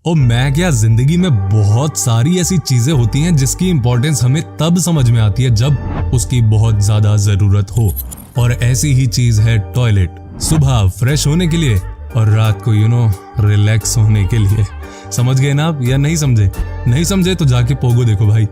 और मैं क्या, जिंदगी में बहुत सारी ऐसी चीजें होती हैं जिसकी इंपॉर्टेंस हमें तब समझ में आती है जब उसकी बहुत ज्यादा जरूरत हो। और ऐसी ही चीज है टॉयलेट। सुबह फ्रेश होने के लिए और रात को रिलैक्स होने के लिए। समझ गए ना आप, या नहीं समझे? नहीं समझे तो जाके पोगो देखो भाई।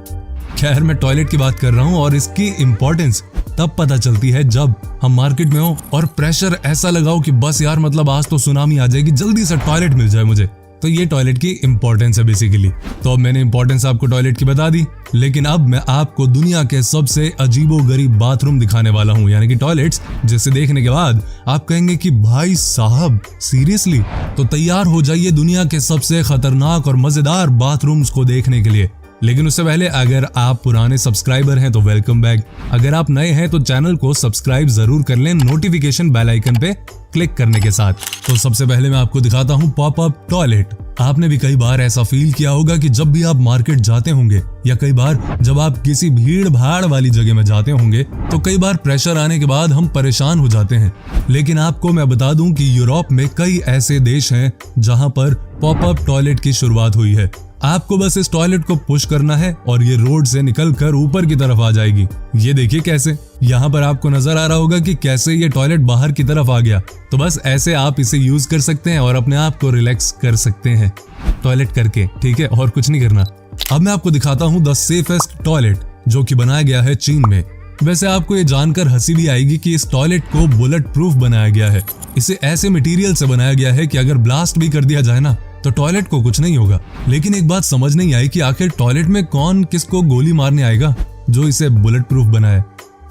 खैर, मैं टॉयलेट की बात कर रहा हूँ और इसकी इंपॉर्टेंस तब पता चलती है जब हम मार्केट में हो और प्रेशर ऐसा लगाओ कि बस यार, मतलब आज तो सुनामी आ जाएगी, जल्दी से टॉयलेट मिल जाए मुझे। तो ये टॉयलेट की इंपॉर्टेंस है बेसिकली। तो अब मैंने इंपॉर्टेंस आपको टॉयलेट की बता दी, लेकिन अब मैं आपको दुनिया के सबसे अजीबोगरीब बाथरूम दिखाने वाला हूँ, यानी कि टॉयलेट्स, जिसे देखने के बाद आप कहेंगे कि भाई साहब सीरियसली? तो तैयार हो जाइए दुनिया के सबसे खतरनाक और मजेदार बाथरूम्स को देखने के लिए। लेकिन उससे पहले अगर आप पुराने सब्सक्राइबर हैं तो वेलकम बैक। अगर आप नए हैं तो चैनल को सब्सक्राइब जरूर कर लें नोटिफिकेशन बेल आइकन पे क्लिक करने के साथ। तो सबसे पहले मैं आपको दिखाता हूँ पॉपअप टॉयलेट। आपने भी कई बार ऐसा फील किया होगा कि जब भी आप मार्केट जाते होंगे या कई बार जब आप किसी भीड़ भाड़ वाली जगह में जाते होंगे तो कई बार प्रेशर आने के बाद हम परेशान हो जाते हैं। लेकिन आपको मैं बता दूं कि यूरोप में कई ऐसे देश हैं जहां पर पॉपअप टॉयलेट की शुरुआत हुई है। आपको बस इस टॉयलेट को पुश करना है और ये रोड से निकलकर ऊपर की तरफ आ जाएगी। ये देखिए कैसे। यहाँ पर आपको नजर आ रहा होगा कि कैसे ये टॉयलेट बाहर की तरफ आ गया। तो बस ऐसे आप इसे यूज कर सकते हैं और अपने आप को रिलैक्स कर सकते हैं टॉयलेट करके, ठीक है? और कुछ नहीं करना। अब मैं आपको दिखाता हूँ द सेफेस्ट टॉयलेट, जो कि बनाया गया है चीन में। वैसे आपको ये जानकर हंसी भी आएगी कि इस टॉयलेट को बुलेट प्रूफ बनाया गया है। इसे ऐसे मटेरियल से बनाया गया है कि अगर ब्लास्ट भी कर दिया जाए ना तो टॉयलेट को कुछ नहीं होगा। लेकिन एक बात समझ नहीं आई कि आखिर टॉयलेट में कौन किसको गोली मारने आएगा जो इसे बुलेट प्रूफ बनाया।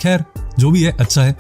खैर, जो भी है अच्छा है।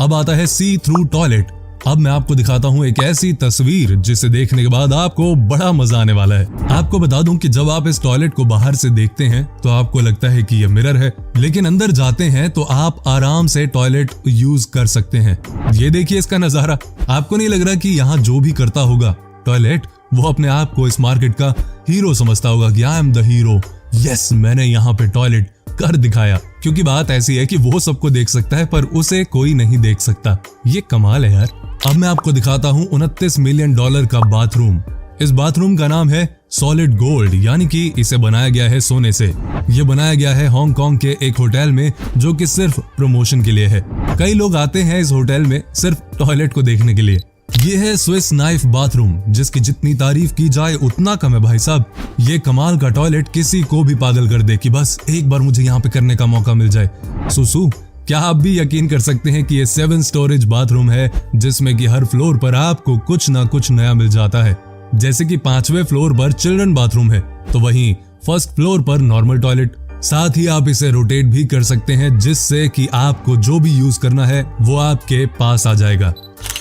अब आता है सी थ्रू टॉयलेट। अब मैं आपको दिखाता हूँ एक ऐसी तस्वीर जिसे देखने के बाद आपको बड़ा मजा आने वाला है। आपको बता दूं कि जब आप इस टॉयलेट को बाहर से देखते हैं तो आपको लगता है कि ये मिरर है, लेकिन अंदर जाते हैं तो आप आराम से टॉयलेट यूज कर सकते हैं। ये देखिए इसका नजारा। आपको नहीं लग रहा कि यहाँ जो भी करता होगा टॉयलेट, वो अपने आप को इस मार्केट का हीरो समझता होगा कि I am the hero, yes मैंने यहाँ पे टॉयलेट कर दिखाया। क्योंकि बात ऐसी है कि वो सबको देख सकता है पर उसे कोई नहीं देख सकता। ये कमाल है यार। अब मैं आपको दिखाता हूँ $29 मिलियन का बाथरूम। इस बाथरूम का नाम है सॉलिड गोल्ड, यानी कि इसे बनाया गया है सोने से। ये बनाया गया है हांगकांग के एक होटल में, जो कि सिर्फ प्रमोशन के लिए है। कई लोग आते हैं इस होटल में सिर्फ टॉयलेट को देखने के लिए। ये है स्विस नाइफ बाथरूम, जिसकी जितनी तारीफ की जाए उतना कम है भाई साहब। ये कमाल का टॉयलेट किसी को भी पागल कर दे कि बस एक बार मुझे यहाँ पे करने का मौका मिल जाए। सुसु, क्या आप भी यकीन कर सकते हैं कि ये 7 स्टोरेज बाथरूम है, जिसमें कि हर फ्लोर पर आपको कुछ ना कुछ नया मिल जाता है। जैसे कि 5वें फ्लोर पर चिल्ड्रन बाथरूम है, तो वहीं फर्स्ट फ्लोर पर नॉर्मल टॉयलेट। साथ ही आप इसे रोटेट भी कर सकते हैं, जिससे कि आपको जो भी यूज करना है वो आपके पास आ जाएगा।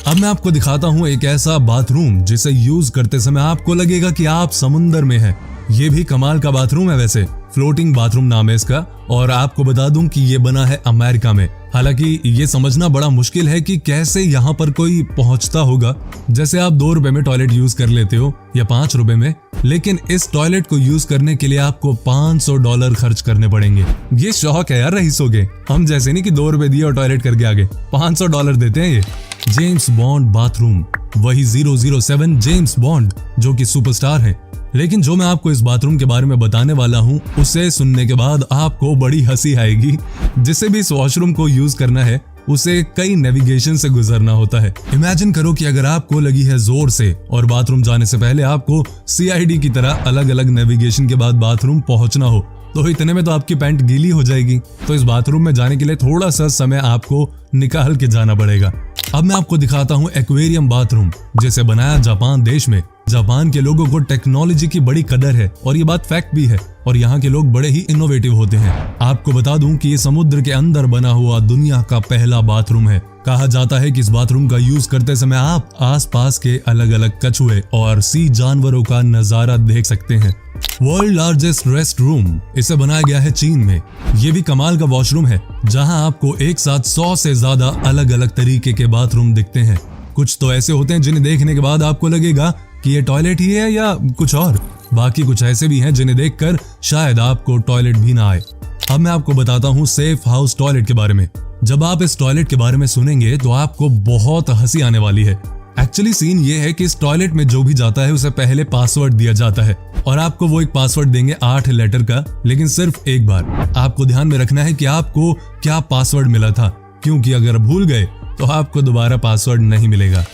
अब मैं आपको दिखाता हूँ एक ऐसा बाथरूम जिसे यूज करते समय आपको लगेगा कि आप समुंदर में हैं। ये भी कमाल का बाथरूम है वैसे, फ्लोटिंग बाथरूम नाम है इसका। और आपको बता दूं कि ये बना है अमेरिका में। हालांकि ये समझना बड़ा मुश्किल है कि कैसे यहाँ पर कोई पहुंचता होगा। जैसे आप $2 में टॉयलेट यूज कर लेते हो या $5 में, लेकिन इस टॉयलेट को यूज करने के लिए आपको $500 खर्च करने पड़ेंगे। ये शौक है यार रईसों के। हम जैसे नहीं कि $2 दिए और टॉयलेट करके आगे, $500 देते हैं ये। जेम्स बॉन्ड बाथरूम, वही 007 जेम्स बॉन्ड जो कि सुपरस्टार है। लेकिन जो मैं आपको इस बाथरूम के बारे में बताने वाला हूँ, उसे सुनने के बाद आपको बड़ी हंसी आएगी। जिसे भी इस वॉशरूम को यूज करना है उसे कई नेविगेशन से गुजरना होता है। इमेजिन करो कि अगर आपको लगी है जोर से और बाथरूम जाने से पहले आपको CID की तरह अलग अलग नेविगेशन के बाद बाथरूम पहुंचना हो, तो इतने में तो आपकी पैंट गीली हो जाएगी। तो इस बाथरूम में जाने के लिए थोड़ा सा समय आपको निकाल के जाना पड़ेगा। अब मैं आपको दिखाता हूँ एक्वेरियम बाथरूम, जिसे बनाया जापान देश में। जापान के लोगों को टेक्नोलॉजी की बड़ी कदर है और ये बात फैक्ट भी है, और यहाँ के लोग बड़े ही इनोवेटिव होते हैं। आपको बता दूं कि ये समुद्र के अंदर बना हुआ दुनिया का पहला बाथरूम है। कहा जाता है कि इस बाथरूम का यूज करते समय आप आसपास के अलग अलग कछुए और सी जानवरों का नजारा देख सकते हैं। वर्ल्ड लार्जेस्ट रेस्ट रूम, इसे बनाया गया है चीन में। ये भी कमाल का वॉशरूम है, जहां आपको एक साथ 100 से ज्यादा अलग अलग तरीके के बाथरूम दिखते हैं। कुछ तो ऐसे होते हैं जिन्हें देखने के बाद आपको लगेगा कि ये टॉयलेट ही है या कुछ और। बाकी कुछ ऐसे भी हैं जिन्हें देखकर शायद आपको टॉयलेट भी ना आए। अब मैं आपको बताता हूँ सेफ हाउस टॉयलेट के बारे में। जब आप इस टॉयलेट के बारे में सुनेंगे तो आपको बहुत हंसी आने वाली है। एक्चुअली सीन ये है कि इस टॉयलेट में जो भी जाता है उसे पहले पासवर्ड दिया जाता है और आपको वो एक पासवर्ड देंगे 8 लेटर का, लेकिन सिर्फ एक बार। आपको ध्यान में रखना है कि आपको क्या पासवर्ड मिला था, क्योंकि अगर भूल गए तो आपको दोबारा पासवर्ड नहीं मिलेगा।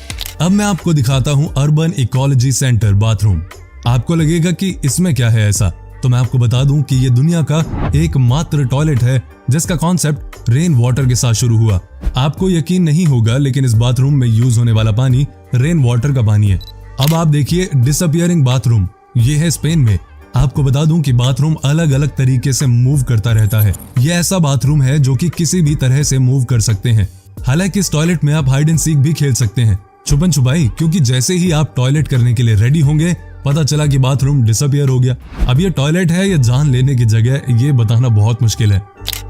अब मैं आपको दिखाता हूँ अर्बन इकोलॉजी सेंटर बाथरूम। आपको लगेगा कि इसमें क्या है ऐसा, तो मैं आपको बता दूं कि ये दुनिया का एकमात्र टॉयलेट है जिसका कॉन्सेप्ट रेन वाटर के साथ शुरू हुआ। आपको यकीन नहीं होगा, लेकिन इस बाथरूम में यूज होने वाला पानी रेन वाटर का पानी है। अब आप देखिए डिसअपियरिंग बाथरूम, ये है स्पेन में। आपको बता दूं कि बाथरूम अलग अलग तरीके से मूव करता रहता है। ये ऐसा बाथरूम है जो कि किसी भी तरह से मूव कर सकते हैं। हालांकि इस टॉयलेट में आप हाइड एंड सीक भी खेल सकते हैं, छुपन छुपाई, क्योंकि जैसे ही आप टॉयलेट करने के लिए रेडी होंगे पता चला कि बाथरूम डिसअपियर हो गया। अब ये टॉयलेट है या जान लेने की जगह, ये बताना बहुत मुश्किल है।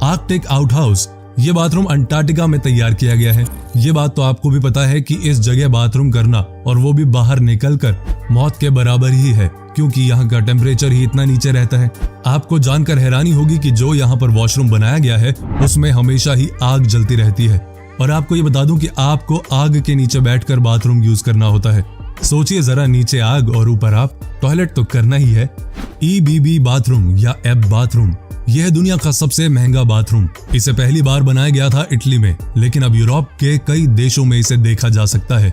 आर्कटिक आउटहाउस, ये बाथरूम अंटार्कटिका में तैयार किया गया है। ये बात तो आपको भी पता है कि इस जगह बाथरूम करना, और वो भी बाहर निकलकर, मौत के बराबर ही है, क्योंकि यहाँ का टेम्परेचर ही इतना नीचे रहता है। आपको जानकर हैरानी होगी कि जो यहाँ पर वॉशरूम बनाया गया है उसमें हमेशा ही आग जलती रहती है। और आपको ये बता दूं कि आपको आग के नीचे बैठकर बाथरूम यूज करना होता है। सोचिए जरा, नीचे आग और ऊपर आप, टॉयलेट तो करना ही है। EBB बाथरूम या एब बाथरूम, यह है दुनिया का सबसे महंगा बाथरूम। इसे पहली बार बनाया गया था इटली में, लेकिन अब यूरोप के कई देशों में इसे देखा जा सकता है।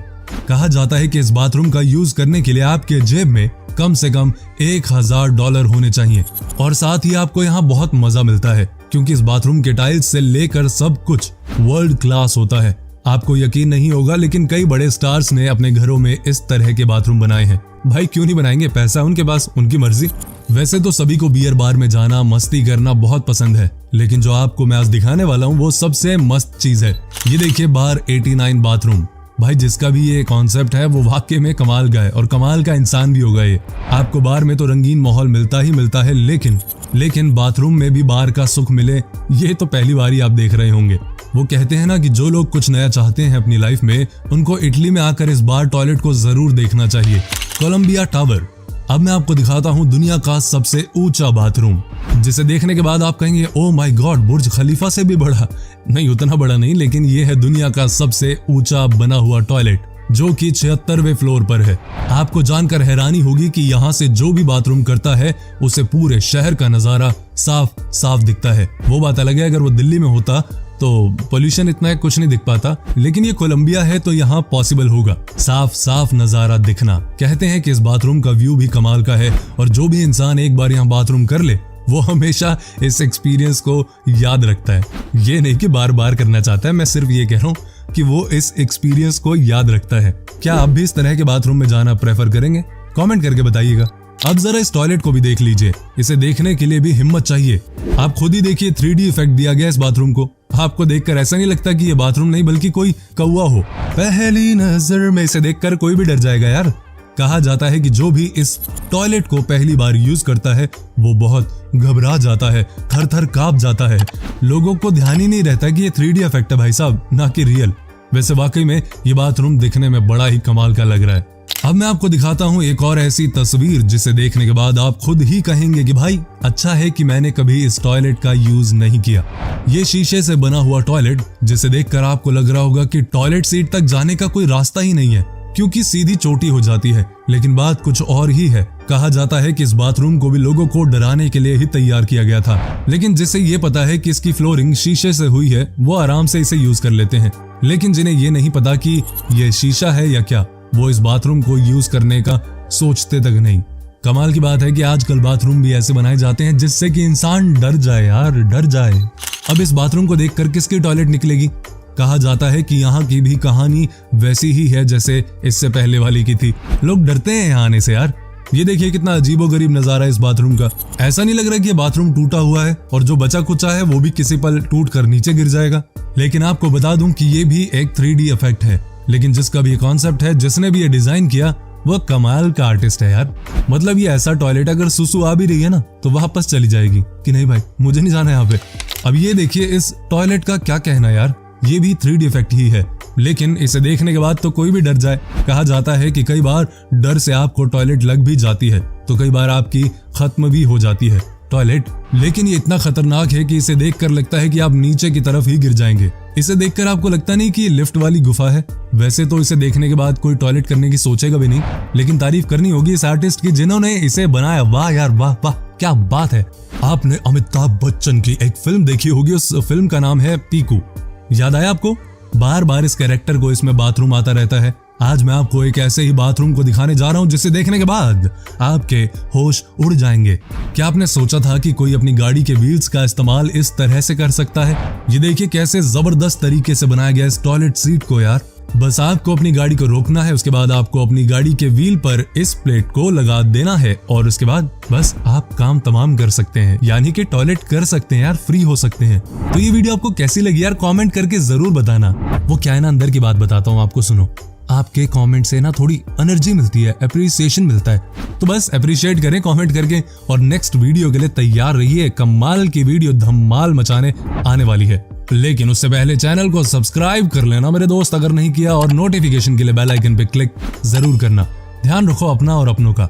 कहा जाता है कि इस बाथरूम का यूज करने के लिए आपके जेब में कम से कम $1000 होने चाहिए, और साथ ही आपको यहाँ बहुत मजा मिलता है, क्योंकि इस बाथरूम के टाइल्स से लेकर सब कुछ वर्ल्ड क्लास होता है। आपको यकीन नहीं होगा, लेकिन कई बड़े स्टार्स ने अपने घरों में इस तरह के बाथरूम बनाए हैं। भाई क्यों नहीं बनाएंगे, पैसा उनके पास, उनकी मर्जी। वैसे तो सभी को बियर बार में जाना, मस्ती करना बहुत पसंद है, लेकिन जो आपको मैं आज दिखाने वाला हूँ वो सबसे मस्त चीज है। ये देखिए बार 89 बाथरूम। भाई जिसका भी ये कॉन्सेप्ट है वो वाकई में कमाल का है, और कमाल का इंसान भी होगा ये। आपको बार में तो रंगीन माहौल मिलता ही मिलता है, लेकिन बाथरूम में भी बार का सुख मिले, ये तो पहली बार ही आप देख रहे होंगे। वो कहते हैं ना कि जो लोग कुछ नया चाहते हैं अपनी लाइफ में, उनको इटली में आकर इस बार टॉयलेट को जरूर देखना चाहिए। Columbia tower. अब मैं आपको दिखाता हूँ दुनिया का सबसे ऊंचा बाथरूम, जिसे देखने के बाद आप कहेंगे ओ माय गॉड, बुर्ज खलीफा से भी बड़ा। नहीं, उतना बड़ा नहीं, लेकिन ये है दुनिया का सबसे ऊंचा बना हुआ टॉयलेट, जो कि 76वें फ्लोर पर है। आपको जानकर हैरानी होगी कि यहाँ से जो भी बाथरूम करता है उसे पूरे शहर का नजारा साफ साफ दिखता है। वो बात अलग है, अगर वो दिल्ली में होता तो पोल्यूशन इतना कुछ नहीं दिख पाता, लेकिन ये कोलंबिया है तो यहाँ पॉसिबल होगा साफ साफ नजारा दिखना। कहते हैं कि इस बाथरूम का व्यू भी कमाल का है, और जो भी इंसान एक बार यहाँ बाथरूम कर ले वो हमेशा इस एक्सपीरियंस को याद रखता है। ये नहीं कि बार बार करना चाहता है, मैं सिर्फ ये कह रहा हूँ कि वो इस एक्सपीरियंस को याद रखता है। क्या आप भी इस तरह के बाथरूम में जाना प्रेफर करेंगे? कमेंट करके बताइएगा। अब जरा इस टॉयलेट को भी देख लीजिए, इसे देखने के लिए भी हिम्मत चाहिए। आप खुद ही देखिए, 3D इफेक्ट दिया गया इस बाथरूम को। आपको देखकर ऐसा नहीं लगता कि ये बाथरूम नहीं बल्कि कोई कौवा हो। पहली नजर में इसे देखकर कोई भी डर जाएगा यार। कहा जाता है कि जो भी इस टॉयलेट को पहली बार यूज करता है वो बहुत घबरा जाता है, थर थर कांप जाता है। लोगों को ध्यान ही नहीं रहता कि ये 3D इफेक्ट है भाई साहब, ना कि रियल। वैसे वाकई में ये बाथरूम दिखने में बड़ा ही कमाल का लग रहा है। अब मैं आपको दिखाता हूँ एक और ऐसी तस्वीर जिसे देखने के बाद आप खुद ही कहेंगे कि भाई अच्छा है कि मैंने कभी इस टॉयलेट का यूज नहीं किया। ये शीशे से बना हुआ टॉयलेट, जिसे देखकर आपको लग रहा होगा कि टॉयलेट सीट तक जाने का कोई रास्ता ही नहीं है, क्योंकि सीधी चोटी हो जाती है। लेकिन बात कुछ और ही है। कहा जाता है कि इस बाथरूम को भी लोगों को डराने के लिए ही तैयार किया गया था, लेकिन जिसे ये पता है कि इसकी फ्लोरिंग शीशे से हुई है वो आराम से इसे यूज कर लेते हैं। लेकिन जिन्हें ये नहीं पता कि ये शीशा है या क्या, वो इस बाथरूम को यूज करने का सोचते तक नहीं। कमाल की बात है कि आजकल बाथरूम भी ऐसे बनाए जाते हैं जिससे कि इंसान डर जाए यार, डर जाए। अब इस बाथरूम को देखकर किसकी टॉयलेट निकलेगी? कहा जाता है कि यहाँ की भी कहानी वैसी ही है जैसे इससे पहले वाली की थी। लोग डरते हैं यहाँ आने से यार। ये देखिए कितना अजीबोगरीब नजारा है इस बाथरूम का। ऐसा नहीं लग रहा कि ये बाथरूम टूटा हुआ है और जो बचा कुचा है वो भी किसी पल टूट कर नीचे गिर जाएगा। लेकिन आपको बता दूं कि ये भी एक 3D इफेक्ट है, लेकिन जिसका भी कॉन्सेप्ट है, जिसने भी ये डिजाइन किया, वो कमाल का आर्टिस्ट है यार। मतलब ये ऐसा टॉयलेट अगर सुसु आ भी रही है ना तो वापस चली जाएगी कि नहीं भाई मुझे नहीं जाना यहाँ पे। अब ये देखिए इस टॉयलेट का क्या कहना यार, ये भी 3D इफेक्ट ही है, लेकिन इसे देखने के बाद तो कोई भी डर जाए। कहा जाता है कि कई बार डर से आपको टॉयलेट लग भी जाती है तो कई बार आपकी खत्म भी हो जाती है टॉयलेट। लेकिन ये इतना खतरनाक है कि इसे देखकर लगता है कि आप नीचे की तरफ ही गिर जाएंगे। इसे देखकर आपको लगता नहीं कि ये लिफ्ट वाली गुफा है? वैसे तो इसे देखने के बाद कोई टॉयलेट करने की सोचेगा भी नहीं, लेकिन तारीफ करनी होगी इस आर्टिस्ट की जिन्होंने इसे बनाया। वाह यार वाह वाह, क्या बात है। आपने अमिताभ बच्चन की एक फिल्म देखी होगी, उस फिल्म का नाम है पीकू। याद आया आपको? बार बार इस कैरेक्टर को इसमें बाथरूम आता रहता है। आज मैं आपको एक ऐसे ही बाथरूम को दिखाने जा रहा हूं जिसे देखने के बाद आपके होश उड़ जाएंगे। क्या आपने सोचा था कि कोई अपनी गाड़ी के व्हील्स का इस्तेमाल इस तरह से कर सकता है? ये देखिए कैसे जबरदस्त तरीके से बनाया गया इस टॉयलेट सीट को यार। बस आपको अपनी गाड़ी को रोकना है, उसके बाद आपको अपनी गाड़ी के व्हील पर इस प्लेट को लगा देना है और उसके बाद बस आप काम तमाम कर सकते हैं, यानी कि टॉयलेट कर सकते हैं यार, फ्री हो सकते हैं। तो ये वीडियो आपको कैसी लगी यार, कमेंट करके जरूर बताना। वो क्या है ना, अंदर की बात बताता हूँ आपको, सुनो। आपके कमेंट से ना थोड़ी एनर्जी मिलती है, अप्रिसिएशन मिलता है, तो बस अप्रिशिएट करें कमेंट करके। और नेक्स्ट वीडियो के लिए तैयार रहिए, कमाल की वीडियो धमाल मचाने आने वाली है। लेकिन उससे पहले चैनल को सब्सक्राइब कर लेना मेरे दोस्त अगर नहीं किया, और नोटिफिकेशन के लिए बेल आइकन पे क्लिक जरूर करना। ध्यान रखो अपना और अपनों का।